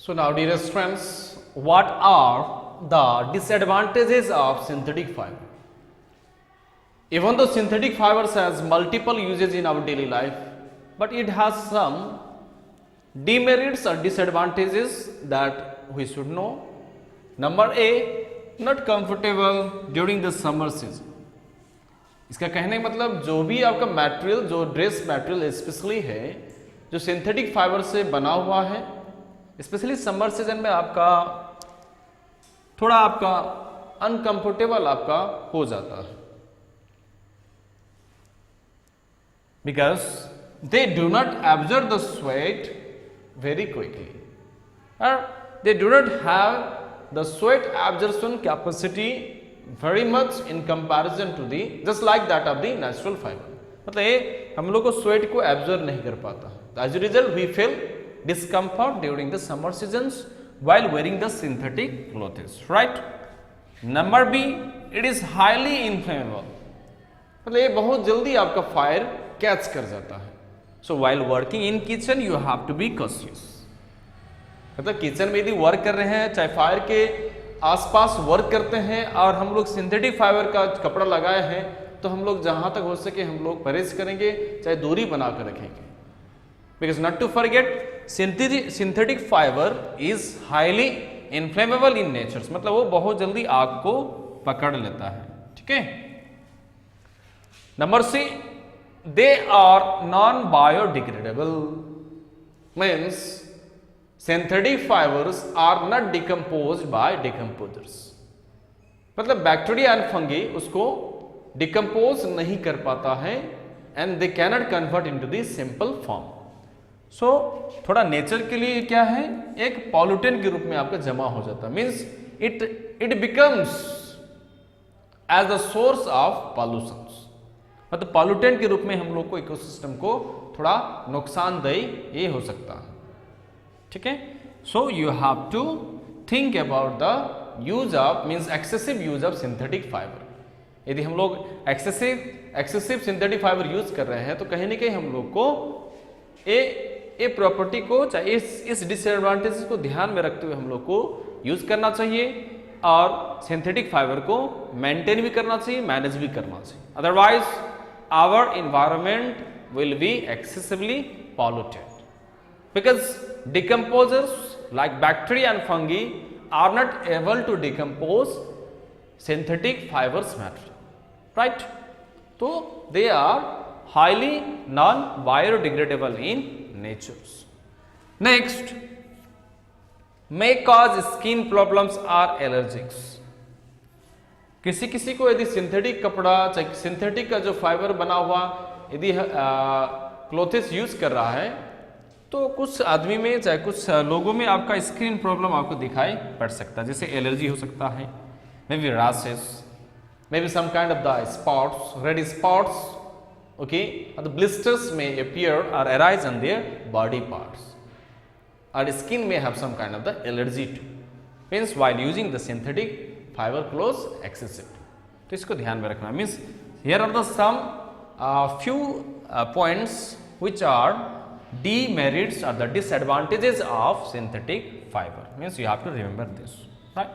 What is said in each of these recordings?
So now dear friends, what are the disadvantages of synthetic fiber? Even though synthetic fibers has multiple uses in our daily life, but it has some demerits or disadvantages that we should know. Number A, not comfortable during the summer season. इसका कहने का मतलब जो भी आपका material, जो dress material specially है, जो सिंथेटिक फाइबर से बना हुआ है, स्पेशली समर सीजन में आपका थोड़ा आपका अनकंफर्टेबल आपका हो जाता है, because they do not absorb the sweat very quickly, or they do not have the sweat absorption capacity very much in comparison to the just like that of the natural fiber. मतलब ये हम लोग को sweat को absorb नहीं कर पाता. As a result, we feel discomfort during the summer seasons while wearing the synthetic clothes, right? Number B, it is highly inflammable. मतलब ये बहुत जल्दी आपका फायर कैच कर जाता है. So while working in kitchen, you have to be cautious. मतलब kitchen में यदि वर्क कर रहे हैं, चाहे फायर के आसपास वर्क करते हैं और हम लोग सिंथेटिक फाइबर का कपड़ा लगाए हैं, तो हम लोग जहां तक हो सके हम लोग परहेज करेंगे, चाहे दूरी बना कर रखेंगे. Because not to forget, synthetic fiber is highly inflammable in nature. मतलब वो बहुत जल्दी आग को पकड़ लेता है. ठीक है. Number C, they are non-biodegradable, means synthetic fibers are not decomposed by decomposers. मतलब बैक्टीरिया एंड फंगी उसको डिकम्पोज नहीं कर पाता है and they cannot convert into the simple form. So थोड़ा नेचर के लिए क्या है, एक पॉल्यूटेंट के रूप में आपका जमा हो जाता है. Means it becomes as the source of pollution. मतलब पॉल्यूटेंट के रूप में हम लोग को इकोसिस्टम को थोड़ा नुकसानदेह ये हो सकता है. ठीक है. So you have to think about the use of means excessive use of synthetic fibre. यदि हम लोग एक्सेसिव सिंथेटिक फाइबर यूज कर रहे हैं तो कहीं ना कहीं हम लोग को ए प्रॉपर्टी को, चाहे इस डिसएडवांटेज को ध्यान में रखते हुए हम लोग को यूज करना चाहिए और सिंथेटिक फाइबर को मेंटेन भी करना चाहिए, मैनेज भी करना चाहिए. Otherwise our environment will be excessively polluted because decomposers like bacteria and fungi are not able to decompose synthetic fibers material, right? So they are highly non-biodegradable in nature. Next, may cause skin problems or allergies. किसी किसी को यदि synthetic कपड़ा, चाहे synthetic का जो fibre बना हुआ यदि क्लोथेस यूज कर रहा है, तो कुछ आदमी में, चाहे कुछ लोगों में आपका स्किन प्रॉब्लम आपको दिखाई पड़ सकता है. जैसे एलर्जी हो सकता है, may be rashes, may be some kind of the spots, red spots, okay, the blisters में अपीयर और arise on their body parts, और स्किन में have some kind of the allergy too. Means while using the synthetic fibre clothes excessively. तो इसको ध्यान में रखना. Means here are the some few points which are demerits or the disadvantages of synthetic fiber. Means you have to remember this, right?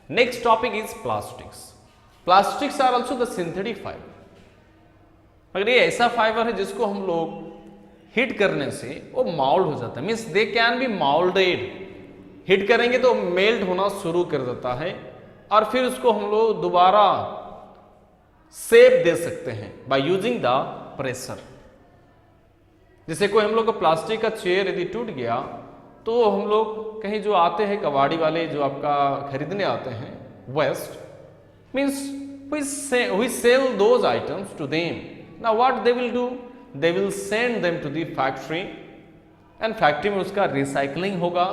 Next topic is plastics. Plastics are also the synthetic fiber. मगर ये ऐसा fibre है जिसको हम लोग heat करने से वो माउल्ड हो जाता है. Means they can be moulded. Heat करेंगे तो मेल्ट होना शुरू कर देता है और फिर उसको हम लोग दोबारा शेप दे सकते हैं बाय यूजिंग द प्रेशर. जैसे कोई हम लोग को प्लास्टिक का चेयर यदि टूट गया तो हम लोग कहीं जो आते हैं कबाड़ी वाले जो आपका खरीदने आते हैं waste, means we sell those items to them. Now what they will do, they will send them to the factory and factory में उसका रिसाइकलिंग होगा,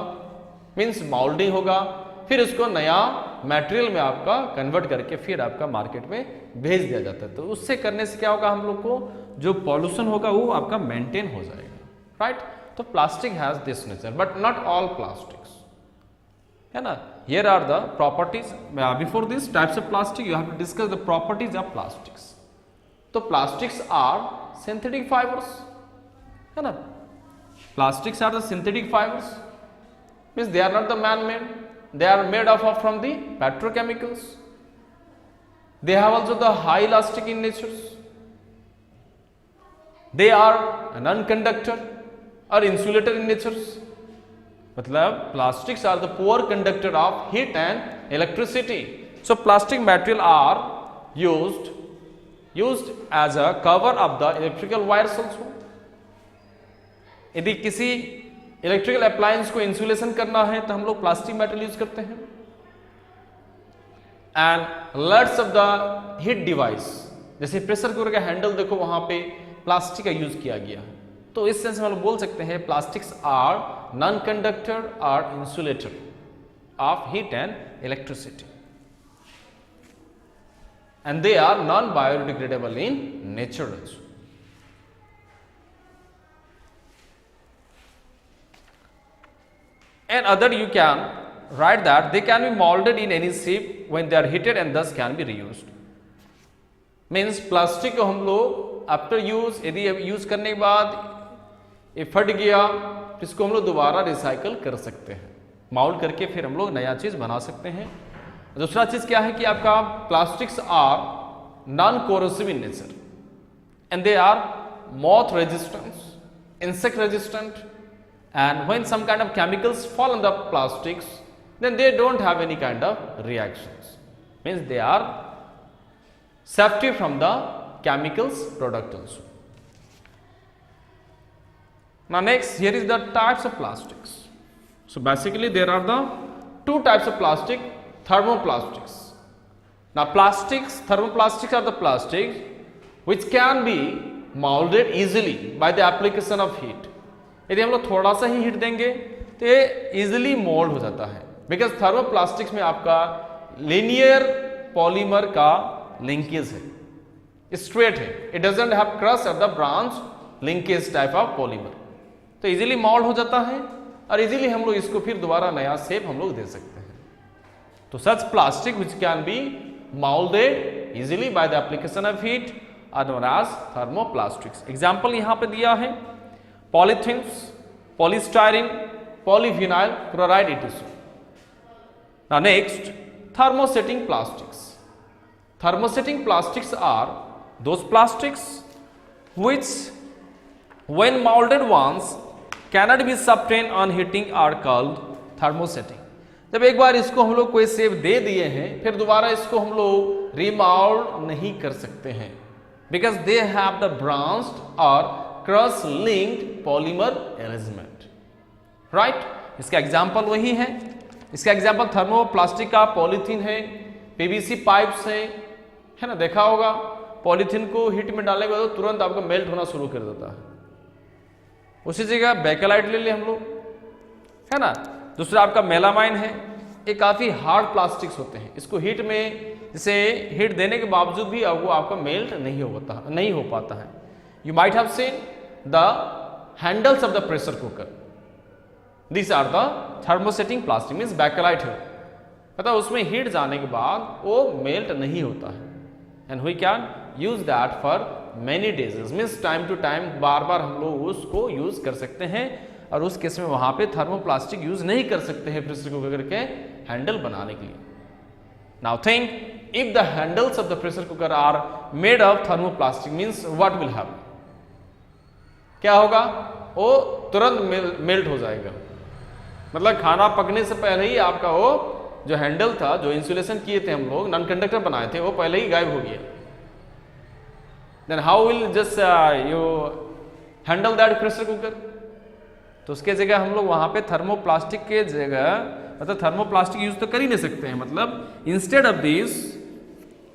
मीन्स माउल्डिंग होगा, फिर उसको नया मटेरियल में आपका कन्वर्ट करके फिर आपका मार्केट में भेज दिया जाता है. तो उससे करने से क्या होगा, हम लोग को जो पॉल्यूशन होगा वो आपका मेंटेन हो जाएगा, राइट? तो plastic has this nature but not all plastics, है ना. Here are the properties. Before this types of plastic you have to discuss the properties of plastics. तो प्लास्टिक्स आर सिंथेटिक फाइबर्स, है ना. Plastics are the synthetic fibres means they are not the man-made, they are made of from the petrochemicals. They have also the high elastic in nature. They are a non-conductor or insulator in nature. मतलब plastics are the poor conductor of heat and electricity. So plastic material are used as a cover of the electrical wires also. यदि किसी electrical appliance को insulation करना है तो हम लोग plastic material use करते हैं. And let's of the heat device, जैसे प्रेशर कुकर का हैंडल देखो वहां पे प्लास्टिक का यूज किया गया है. तो इस सेंस में हम लोग बोल सकते हैं प्लास्टिक्स आर नॉन कंडक्टर और insulator of heat and electricity, and they are non biodegradable in nature also. And other you can write that they can be molded in any shape when they are heated and thus can be reused. Means plastic को हम लोग after use, यदि use करने के बाद ये फट गया तो इसको हम लोग दोबारा रिसाइकल कर सकते हैं, माउल्ड करके फिर हम लोग नया चीज बना सकते हैं. दूसरा चीज क्या है कि आपका plastics are non corrosive in nature and they are moth resistant, insect resistant. And when some kind of chemicals fall on the plastics, then they don't have any kind of reactions. Means they are safety from the chemicals product also. Now next, here is the types of plastics. So basically there are the two types of plastic, thermoplastics. Now plastics, thermoplastics are the plastics which can be molded easily by the application of heat. यदि हम लोग थोड़ा सा ही heat देंगे तो ये easily mould हो जाता है, बिकॉज थर्मोप्लास्टिक्स में आपका लीनियर पॉलीमर का लिंकेज है, स्ट्रेट है, it doesn't have cross of the branch linkage type of polymer, तो इजीली मोल्ड हो जाता है और इजीली हम लोग इसको फिर दोबारा नया शेप हम लोग दे सकते हैं. तो such plastic which can be moulded easily by the application of heat are known as thermoplastics. Example यहाँ पे दिया है polythenes, polystyrene, polyvinyl chloride etc. Now next, thermosetting plastics. Thermosetting plastics are those plastics which when molded once cannot be subtained on heating are called thermosetting. जब एक बार इसको हम लोग कोई शेप दे दिए हैं फिर दोबारा इसको हम लोग रीमोल्ड नहीं कर सकते हैं, because they have the branched or cross linked polymer arrangement, right. इसका एग्जाम्पल वही है, इसका एग्जाम्पल थर्मोप्लास्टिक का पॉलीथीन है, पीवीसी पाइप्स है ना, देखा होगा पॉलीथीन को हीट में डालने के बाद तुरंत आपका मेल्ट होना शुरू कर देता है. उसी जगह बेकेलाइट ले लिया हम लोग, है ना. दूसरा आपका मेलामाइन है, ये काफी हार्ड प्लास्टिक्स होते हैं, इसको हीट में जैसे हीट देने के बावजूद भी वो आपका मेल्ट नहीं हो पाता है. You might have seen the handles of the pressure cooker. These are the thermosetting plastic, means bakelite है, मतलब उसमें हीट जाने के बाद वो मेल्ट नहीं होता है, and we can use that for many days. Means time to time बार बार हम लोग उसको यूज कर सकते हैं, और उस केस में वहां पे थर्मोप्लास्टिक यूज नहीं कर सकते हैं प्रेशर कुकर के हैंडल बनाने के लिए. Now think, if the handles of the pressure cooker are made of thermoplastic, means what will happen? क्या होगा, वो तुरंत मेल्ट हो जाएगा, मतलब खाना पकने से पहले ही आपका वो जो हैंडल था, जो इंसुलेशन किए थे हम लोग, नॉन कंडक्टर बनाए थे, वो पहले ही गायब हो गया. Then how will just you handle that pressure cooker? तो उसके जगह हम लोग वहां पे थर्मोप्लास्टिक के जगह, मतलब थर्मोप्लास्टिक यूज तो कर ही नहीं सकते हैं, मतलब instead of this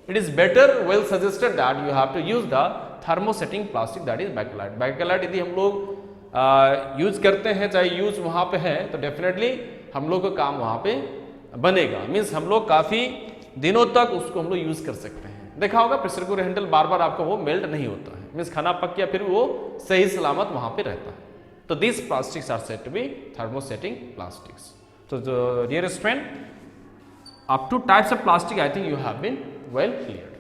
it is better, well suggested that you have to use the thermosetting plastic, that is Bakelite. Bakelite यदि हम लोग यूज करते हैं, चाहे यूज वहां पे है, तो डेफिनेटली हम लोग का काम वहां पे बनेगा. मीन्स हम लोग काफी दिनों तक उसको हम लोग यूज कर सकते हैं. देखा होगा प्रेशर कुकर हैंडल बार बार आपका वो मेल्ट नहीं होता है, मीन्स खाना पक गया फिर वो सही सलामत वहां पे रहता है. तो this plastics are said to be thermosetting plastics. तो dear student, up to types of plastic I think you have been well cleared.